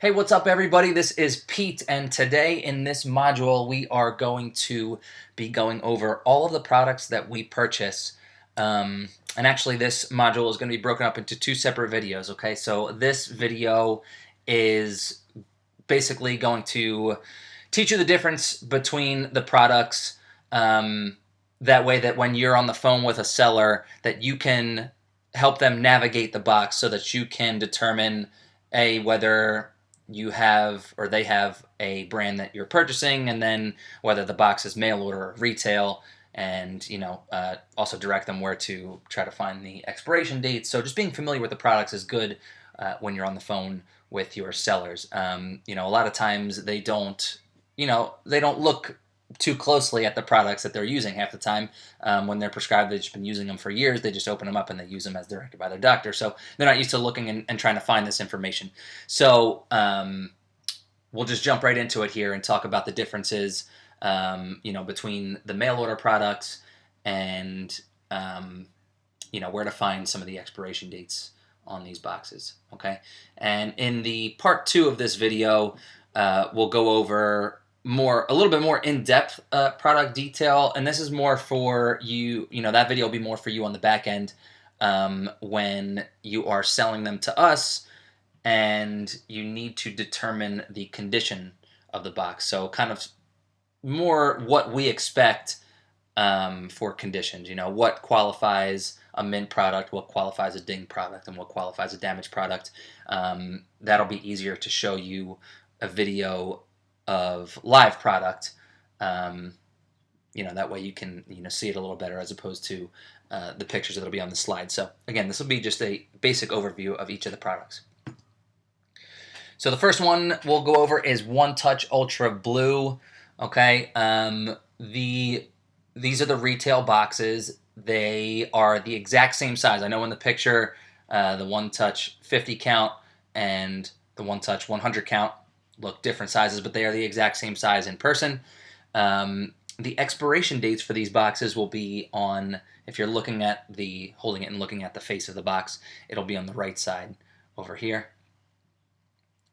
Hey, what's up, everybody? This is Pete, and today in this module, we are going to be going over all of the products that we purchase. And actually, this module is going to be broken up into two separate videos, okay? So this video is basically going to teach you the difference between the products. That way that when you're on the phone with a seller, that you can help them navigate the box so that you can determine whether you have or they have a brand that you're purchasing, and then whether the box is mail order or retail, and also direct them where to try to find the expiration dates. So just being familiar with the products is good when you're on the phone with your sellers. A lot of times they don't look too closely at the products that they're using half the time. When they're prescribed, they've just been using them for years. They just open them up and they use them as directed by their doctor. So they're not used to looking and trying to find this information. So we'll just jump right into it here and talk about the differences, between the mail order products and, where to find some of the expiration dates on these boxes. Okay. And in the part 2 of this video, we'll go over a little bit more in-depth product detail, and this is more for you. That video will be more for you on the back end when you are selling them to us, and you need to determine the condition of the box. So kind of more what we expect for conditions. What qualifies a mint product, what qualifies a ding product, and what qualifies a damaged product. That'll be easier to show you a video of live product. That way you can see it a little better as opposed to the pictures that'll be on the slide. So again, this will be just a basic overview of each of the products. So the first one we'll go over is One Touch Ultra Blue. Okay, these are the retail boxes. They are the exact same size. I know in the picture, the One Touch 50 count and the One Touch 100 count look different sizes, but they are the exact same size in person. The expiration dates for these boxes will be on, if you're looking at holding it and looking at the face of the box, it'll be on the right side over here.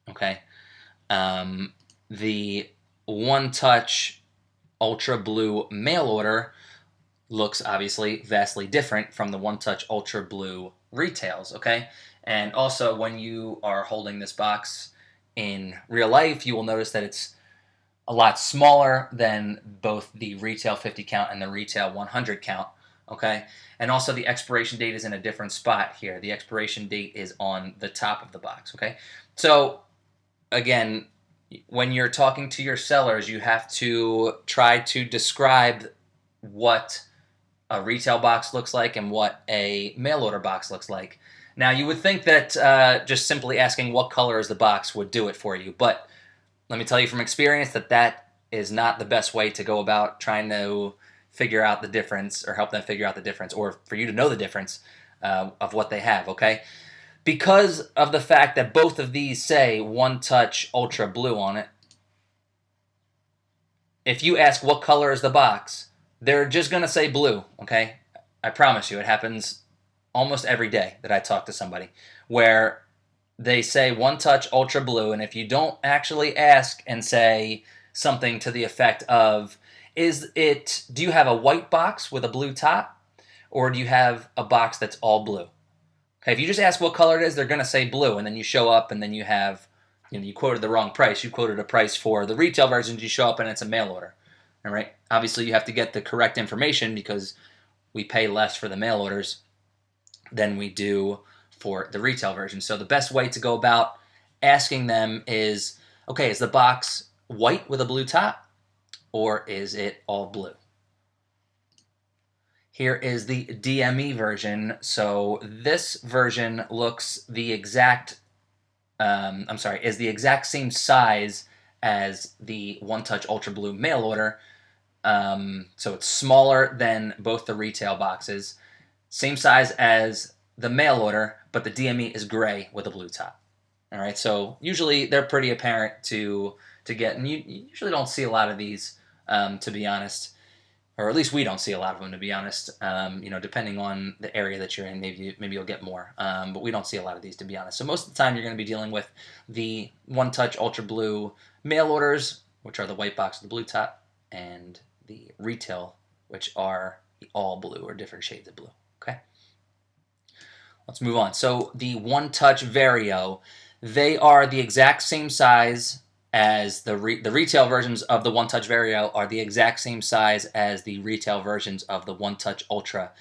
Okay. The One Touch Ultra Blue mail order looks obviously vastly different from the One Touch Ultra Blue retails. Okay. And also when you are holding this box in real life, you will notice that it's a lot smaller than both the retail 50 count and the retail 100 count, okay? And also the expiration date is in a different spot here. The expiration date is on the top of the box, okay? So, again, when you're talking to your sellers, you have to try to describe what a retail box looks like and what a mail order box looks like. Now, you would think that just simply asking what color is the box would do it for you, but let me tell you from experience that is not the best way to go about trying to figure out the difference, or help them figure out the difference, or for you to know the difference of what they have, okay? Because of the fact that both of these say One Touch Ultra Blue on it, if you ask what color is the box, they're just going to say blue, okay? I promise you, it happens almost every day that I talk to somebody where they say One Touch Ultra Blue, and if you don't actually ask and say something to the effect of, do you have a white box with a blue top, or do you have a box that's all blue? Okay, if you just ask what color it is, they're going to say blue, and then you show up and then you have, you quoted the wrong price. You quoted a price for the retail version, you show up and it's a mail order. All right, obviously you have to get the correct information because we pay less for the mail orders than we do for the retail version. So the best way to go about asking them is, okay, is the box white with a blue top, or is it all blue? Here is the DME version. So this version looks the exact, is the exact same size as the One Touch Ultra Blue mail order. So it's smaller than both the retail boxes. Same size as the mail order, but the DME is gray with a blue top. All right, so usually they're pretty apparent to get, and you usually don't see a lot of these, to be honest. or at least we don't see a lot of them, to be honest. Depending on the area that you're in, maybe you'll get more. But we don't see a lot of these, to be honest. So most of the time, you're going to be dealing with the One Touch Ultra Blue mail orders, which are the white box with the blue top, and the retail, which are the all blue or different shades of blue. Okay. Let's move on. So the One Touch Vario, they are the exact same size as the retail versions of the One Touch Vario are the exact same size as the retail versions of the One Touch Ultra.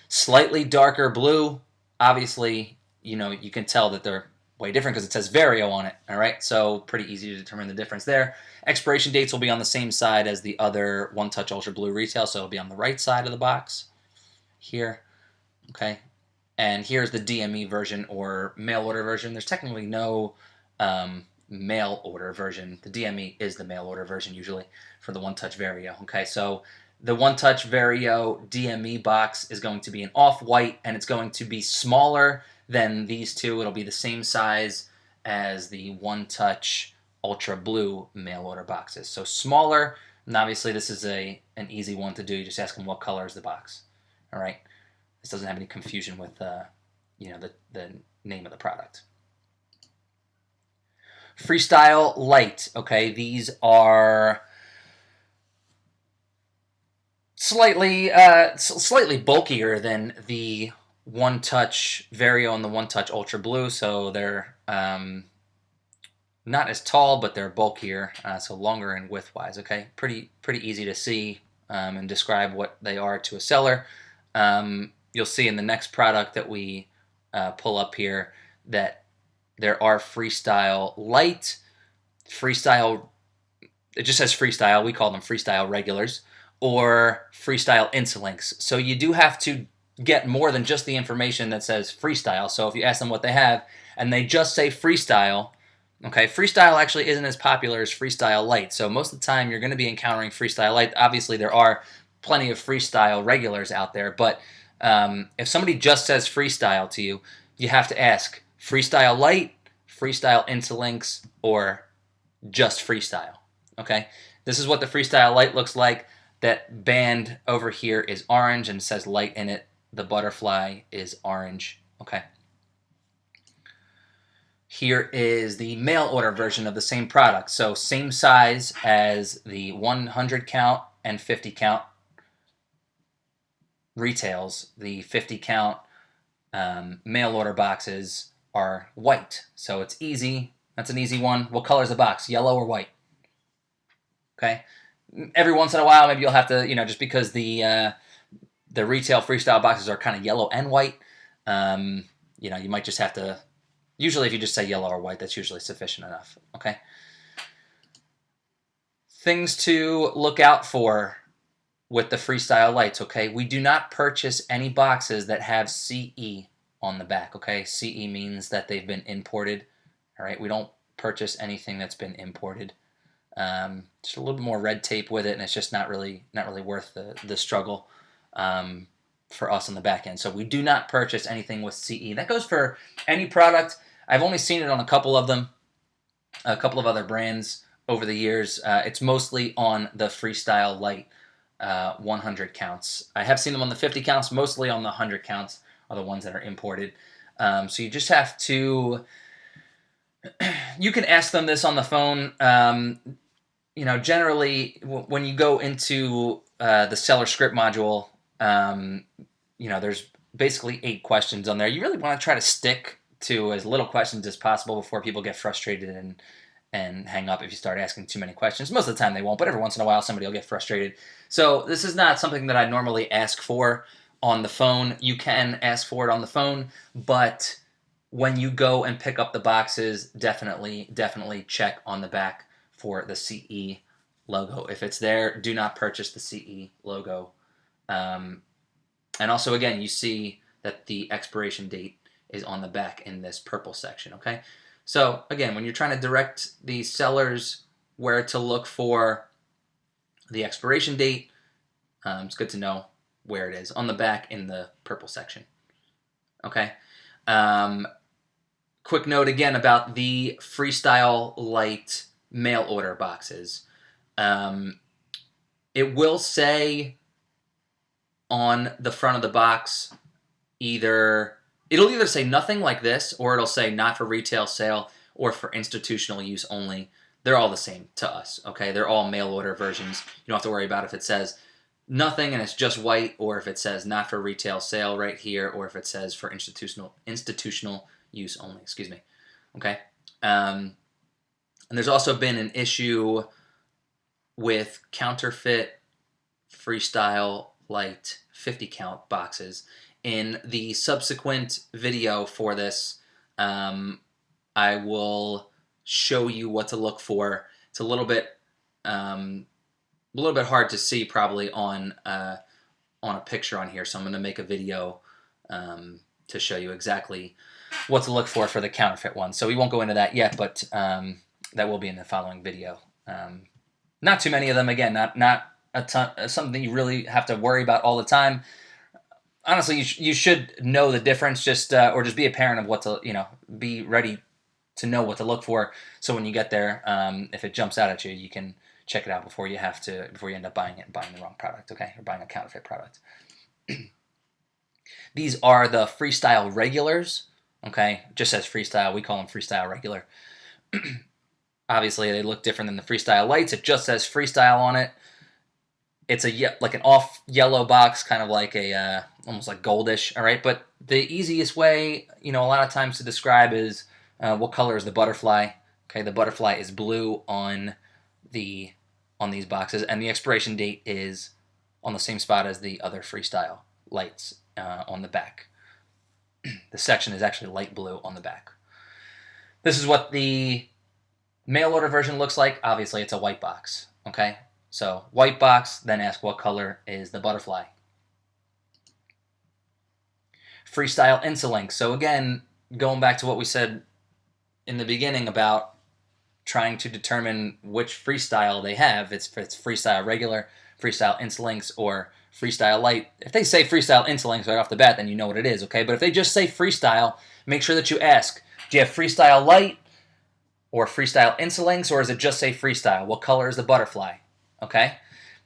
Slightly darker blue. Obviously, you can tell that they're way different because it says Vario on it. All right, so pretty easy to determine the difference there. Expiration dates will be on the same side as the other One Touch Ultra Blue retail, so it'll be on the right side of the box here. Okay. And here's the DME version or mail order version. There's technically no mail order version. The DME is the mail order version usually for the One Touch Vario. Okay, so the One Touch Vario DME box is going to be an off-white, and it's going to be smaller than these two. It'll be the same size as the One Touch Ultra Blue mail order boxes. So smaller, and obviously this is an easy one to do. You just ask them what color is the box. All right. This doesn't have any confusion with the name of the product. Freestyle Light. Okay, these are slightly bulkier than the One Touch Vario and the One Touch Ultra Blue, so they're not as tall, but they're bulkier, so longer and width-wise. Okay, pretty easy to see and describe what they are to a seller. You'll see in the next product that we pull up here that there are Freestyle Light, Freestyle, it just says Freestyle, we call them Freestyle Regulars, or Freestyle Insulinks. So you do have to get more than just the information that says Freestyle. So if you ask them what they have and they just say Freestyle, okay, Freestyle actually isn't as popular as Freestyle Light. So most of the time you're going to be encountering Freestyle Light. Obviously there are plenty of Freestyle Regulars out there, but if somebody just says Freestyle to you, you have to ask Freestyle Light, Freestyle Insulinks, or just Freestyle. Okay, this is what the Freestyle Light looks like. That band over here is orange and says light in it. The butterfly is orange. Okay. Here is the mail order version of the same product. So same size as the 100 count and 50 count retails. The 50 count mail order boxes are white. So it's easy. That's an easy one. What color is the box? Yellow or white? Okay. Every once in a while, maybe you'll have to, just because the retail Freestyle boxes are kind of yellow and white, you might just have to, usually if you just say yellow or white, that's usually sufficient enough. Okay. Things to look out for with the Freestyle Lights, okay? We do not purchase any boxes that have CE on the back, okay? CE means that they've been imported, all right? We don't purchase anything that's been imported. Just a little bit more red tape with it, and it's just not really worth the struggle for us on the back end. So we do not purchase anything with CE. That goes for any product. I've only seen it on a couple of them, a couple of other brands over the years. It's mostly on the Freestyle Light 100 counts. I have seen them on the 50 counts, mostly on the 100 counts are the ones that are imported. So you just have to, you can ask them this on the phone. Generally when you go into the seller script module, there's basically 8 questions on there. You really want to try to stick to as little questions as possible before people get frustrated and hang up if you start asking too many questions. Most of the time they won't, but every once in a while somebody will get frustrated. So this is not something that I normally ask for on the phone. You can ask for it on the phone, but when you go and pick up the boxes, definitely check on the back for the CE logo. If it's there, do not purchase the CE logo. And also, again, you see that the expiration date is on the back in this purple section, okay? So, again, when you're trying to direct the sellers where to look for the expiration date, it's good to know where it is on the back in the purple section, okay? Quick note again about the Freestyle Light mail order boxes. It will say on the front of the box, it'll either say nothing like this, or it'll say not for retail sale or for institutional use only. They're all the same to us, okay? They're all mail order versions. You don't have to worry about if it says nothing and it's just white, or if it says not for retail sale right here, or if it says for institutional use only, excuse me, okay? And there's also been an issue with counterfeit Freestyle Light 50 count boxes. In the subsequent video for this, I will show you what to look for. It's a little bit hard to see probably on a picture on here, so I'm going to make a video to show you exactly what to look for the counterfeit one. So we won't go into that yet, but that will be in the following video. Not too many of them. Again, not a ton. Something you really have to worry about all the time. Honestly, you should know the difference, or just be a parent of what to, be ready to know what to look for. So when you get there, if it jumps out at you, you can check it out before you end up buying it and buying the wrong product, okay, or buying a counterfeit product. These are the Freestyle regulars, okay. Just says Freestyle. We call them Freestyle regular. Obviously, they look different than the Freestyle Lights. It just says Freestyle on it. It's like an off yellow box, kind of like almost like goldish, all right? But the easiest way, a lot of times to describe is what color is the butterfly? Okay, the butterfly is blue on these boxes, and the expiration date is on the same spot as the other Freestyle Lights on the back. The section is actually light blue on the back. This is what the mail order version looks like. Obviously, it's a white box, okay? So white box, then ask what color is the butterfly. Freestyle Insulink. So again, going back to what we said in the beginning about trying to determine which Freestyle they have, it's Freestyle regular, Freestyle Insulinks, or Freestyle Light. If they say Freestyle Insulinks right off the bat, then you know what it is, okay? But if they just say Freestyle, make sure that you ask, do you have Freestyle Light or Freestyle Insulinks, or does it just say Freestyle? What color is the butterfly? Okay?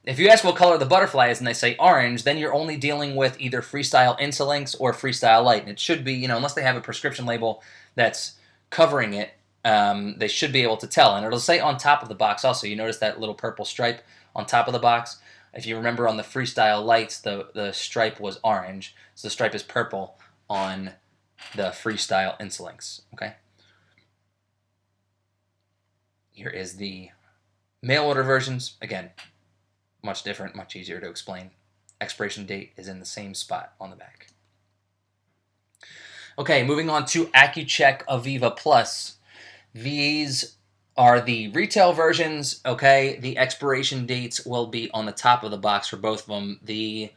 If you ask what color the butterfly is and they say orange, then you're only dealing with either Freestyle Insulinks or Freestyle Light. And it should be, unless they have a prescription label that's covering it, they should be able to tell. And it'll say on top of the box also. You notice that little purple stripe on top of the box? If you remember on the Freestyle Lights, the stripe was orange. So the stripe is purple on the Freestyle Insulinks. Okay? Here is the mail order versions. Again, much different, much easier to explain. Expiration date is in the same spot on the back. Okay, moving on to Accu-Check Aviva Plus. These are the retail versions, okay? The expiration dates will be on the top of the box for both of them. The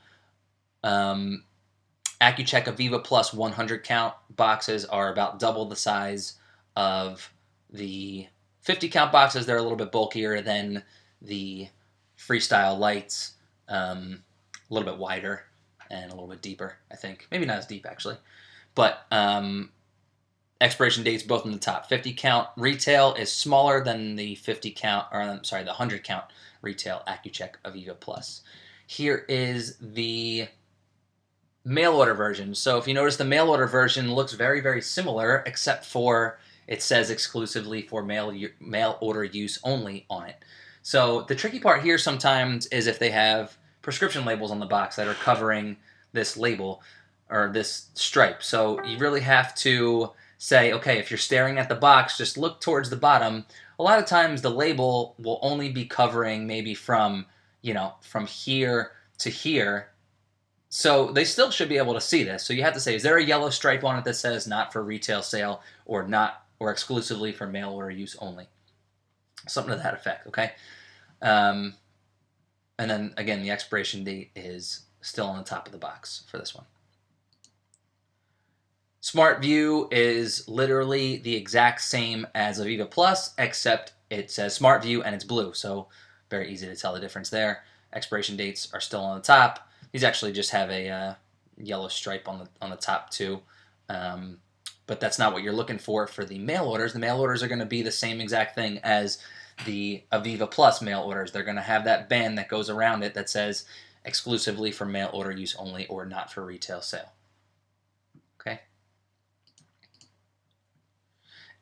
Accu-Check Aviva Plus 100 count boxes are about double the size of the 50 count boxes. They're a little bit bulkier than the Freestyle Lights, a little bit wider and a little bit deeper, I think. Maybe not as deep, actually. But expiration dates both on the top. 50 count retail is smaller than the 50 count, or I'm sorry, the 100 count retail Accu-Check Aviva Plus. Here is the mail order version. So if you notice, the mail order version looks very, very similar, except for it says exclusively for mail order use only on it. So the tricky part here sometimes is if they have prescription labels on the box that are covering this label or this stripe. So you really have to say, okay, if you're staring at the box, just look towards the bottom. A lot of times the label will only be covering maybe from here to here. So they still should be able to see this. So you have to say, is there a yellow stripe on it that says not for retail sale or exclusively for mail order use only? Something to that effect, okay? And then, again, the expiration date is still on the top of the box for this one. Smart View is literally the exact same as Aviva Plus, except it says Smart View and it's blue, so very easy to tell the difference there. Expiration dates are still on the top. These actually just have a yellow stripe on the top too, but that's not what you're looking for the mail orders. The mail orders are going to be the same exact thing as the Aviva Plus mail orders. They're going to have that band that goes around it that says exclusively for mail order use only or not for retail sale. Okay.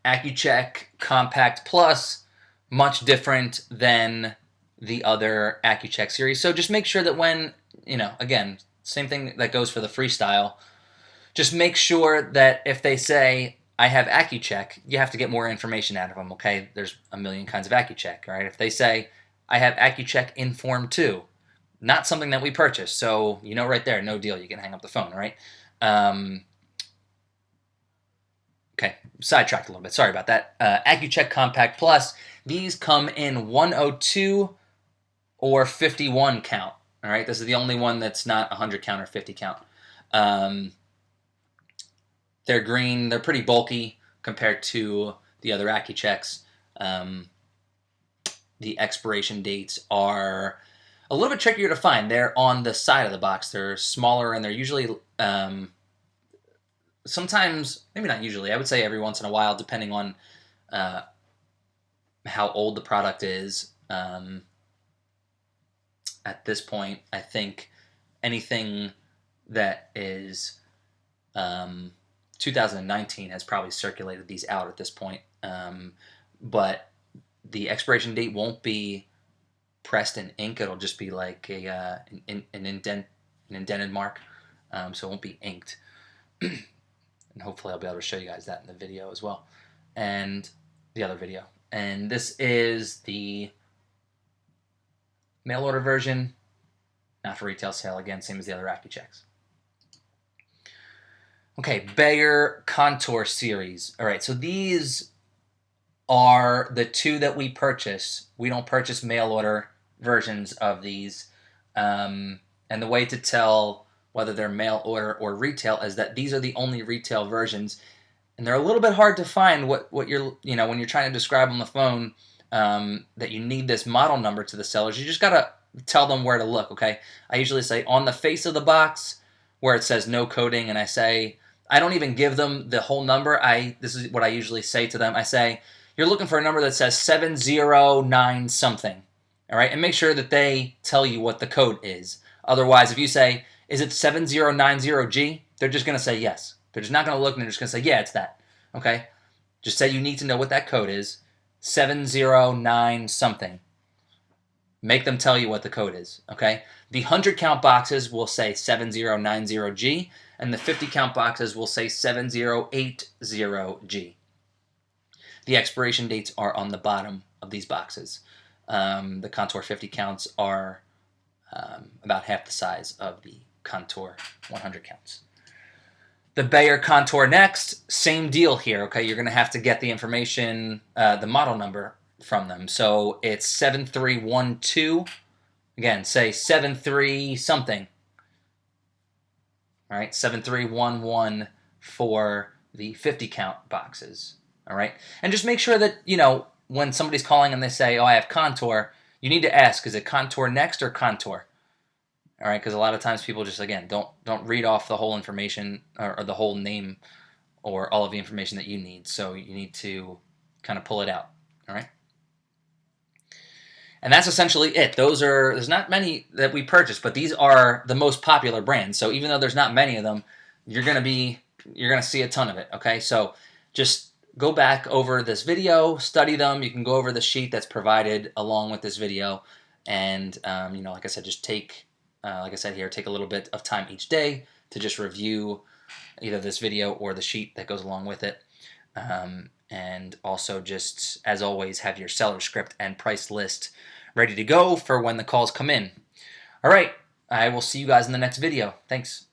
AccuCheck Compact Plus, much different than the other AccuCheck series. So just make sure that when, again, same thing that goes for the Freestyle, just make sure that if they say, I have AccuCheck, you have to get more information out of them, okay? There's a million kinds of AccuCheck, right? If they say, I have AccuCheck Inform 2, not something that we purchased, so right there, no deal, you can hang up the phone, right? Okay, sidetracked a little bit, sorry about that. AccuCheck Compact Plus, these come in 102 or 51 count, all right? This is the only one that's not 100 count or 50 count. They're green. They're pretty bulky compared to the other AccuChecks. The expiration dates are a little bit trickier to find. They're on the side of the box. They're smaller, and they're usually sometimes, maybe not usually, I would say every once in a while, depending on how old the product is. At this point, I think anything that is 2019 has probably circulated these out at this point. But the expiration date won't be pressed in ink. It'll just be like an indented mark. So it won't be inked. And hopefully I'll be able to show you guys that in the video as well. And the other video. And this is the mail order version, not for retail sale. Again, same as the other AccuChecks. Okay, Bayer Contour series. All right, so these are the two that we purchase. We don't purchase mail order versions of these. And the way to tell whether they're mail order or retail is that these are the only retail versions. And they're a little bit hard to find what you're, when you're trying to describe on the phone that you need this model number to the sellers. You just got to tell them where to look, okay? I usually say on the face of the box where it says no coding, and I don't even give them the whole number. This is what I usually say to them. I say, you're looking for a number that says 709 something, all right? And make sure that they tell you what the code is. Otherwise, if you say, is it 7090G? They're just going to say yes. They're just not going to look, and they're just going to say, yeah, it's that, okay? Just say you need to know what that code is, 709 something. Make them tell you what the code is, okay? The 100 count boxes will say 7090G, and the 50 count boxes will say 7080G. The expiration dates are on the bottom of these boxes. The Contour 50 counts are about half the size of the Contour 100 counts. The Bayer Contour Next, same deal here, okay? You're going to have to get the information, the model number from them. So it's 7312. Again, say 73 something. All right, 7311 for the 50 count boxes. All right, and just make sure that, when somebody's calling and they say, oh, I have Contour, you need to ask, is it Contour Next or Contour? All right, because a lot of times people just, again, don't read off the whole information or the whole name or all of the information that you need. So you need to kind of pull it out. All right. And that's essentially it. There's not many that we purchase, but these are the most popular brands. So even though there's not many of them, you're gonna see a ton of it. Okay, so just go back over this video, study them. You can go over the sheet that's provided along with this video, and like I said, just take a little bit of time each day to just review either this video or the sheet that goes along with it. And also, just as always, have your seller script and price list ready to go for when the calls come in. All right, I will see you guys in the next video. Thanks.